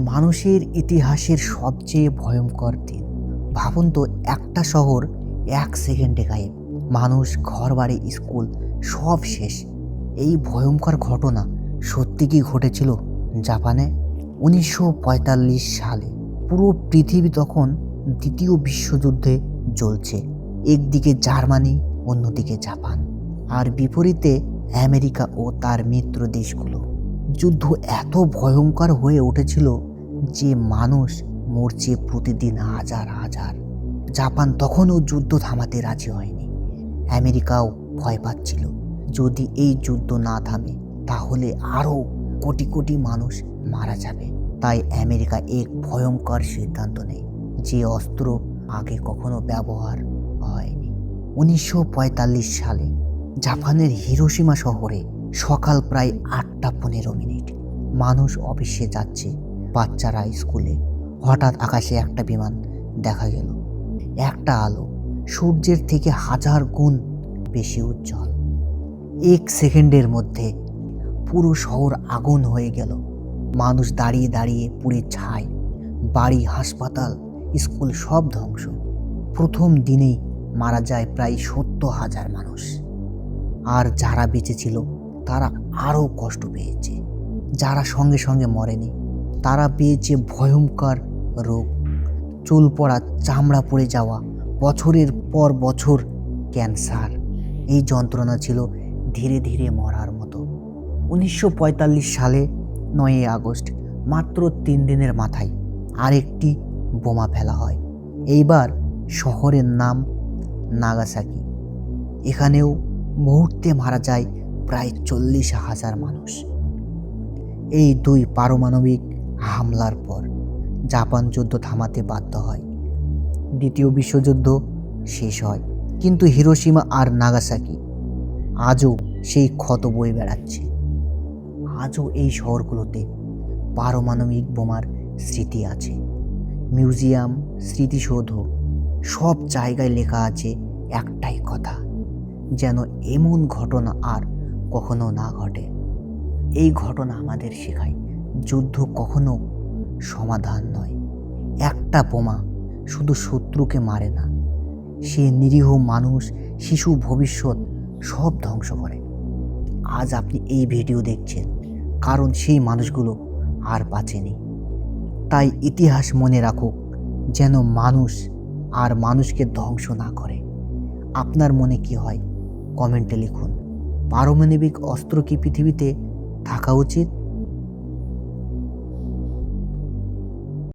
মানুষের ইতিহাসের সবচেয়ে ভয়ঙ্কর দিন। ভাবুন তো, একটা শহর 1 সেকেন্ডে গায়েব, মানুষ, ঘরবাড়ি, স্কুল সব শেষ। এই ভয়ঙ্কর ঘটনা সত্যি কি ঘটেছিল জাপানে 1945 সালে? পুরো পৃথিবী তখন দ্বিতীয় বিশ্বযুদ্ধে জ্বলছে। একদিকে জার্মানি, অন্যদিকে জাপান, আর বিপরীতে আমেরিকা ও তার মিত্র দেশগুলো। যুদ্ধ এত ভয়ঙ্কর হয়ে উঠেছিল যে মানুষ মরছে প্রতিদিন হাজার হাজার। জাপান তখনও যুদ্ধ থামাতে রাজি হয়নি। আমেরিকাও ভয় পাচ্ছিল, যদি এই যুদ্ধ না থামে তাহলে আরও কোটি কোটি মানুষ মারা যাবে। তাই আমেরিকা এক ভয়ঙ্কর সিদ্ধান্ত নেয়, যে অস্ত্র আগে কখনো ব্যবহার হয়নি। 1945 সালে জাপানের হিরোশিমা শহরে সকাল প্রায় 8:15। মানুষ অফিসে যাচ্ছে, বাচ্চারা স্কুলে। হঠাৎ আকাশে একটা বিমান দেখা গেল। একটা আলো সূর্যের থেকে 1000 গুণ বেশি উজ্জ্বল। 1 সেকেন্ডের মধ্যে পুরো শহর আগুন হয়ে গেল। মানুষ দাঁড়িয়ে দাঁড়িয়ে পুড়ে ছাই। বাড়ি, হাসপাতাল, স্কুল সব ধ্বংস। প্রথম দিনেই মারা যায় প্রায় 70,000 মানুষ। আর যারা বেঁচে ছিল তারা আরও কষ্ট পেয়েছে। যারা সঙ্গে সঙ্গে মরেনি তারা পেয়েছে ভয়ঙ্কর রোগ, চুল পড়া, চামড়া পড়ে যাওয়া, বছরের পর বছর ক্যান্সার। এই যন্ত্রণা ছিল ধীরে ধীরে মরার মতো। 1945 সালে 9 আগস্ট, মাত্র 3 দিনের মাথায় আরেকটি বোমা ফেলা হয়। এইবার শহরের নাম নাগাসাকি। এখানেও মুহূর্তে মারা যায় প্রায় 40,000 মানুষ। এই 2 পারমাণবিক হামলার পর জাপান যুদ্ধ থামাতে বাধ্য হয়। দ্বিতীয় বিশ্বযুদ্ধ শেষ হয়, কিন্তু হিরোশিমা আর নাগাসাকি আজও সেই ক্ষত বয়ে বেড়াচ্ছে। আজও এই শহরগুলোতে পারমাণবিক বোমার স্মৃতি আছে। মিউজিয়াম, স্মৃতিসৌধ, সব জায়গায় লেখা আছে একটাই কথা, যেন এমন ঘটনা আর কখনো না ঘটে। এই ঘটনা আমাদের শেখায়, যুদ্ধ কখনো সমাধান নয়। একটা বোমা শুধু শত্রুকে মারে না, সে নিরীহ মানুষ, শিশু, ভবিষ্যৎ সব ধ্বংস করে। আজ আপনি এই ভিডিও দেখছেন কারণ সেই মানুষগুলো আর বাঁচেনি। তাই ইতিহাস মনে রাখুক, যেন মানুষ আর মানুষকে ধ্বংস না করে। আপনার মনে কি হয় কমেন্টে লিখুন। পারমাণবিক অস্ত্র কি পৃথিবীতে থাকা উচিত?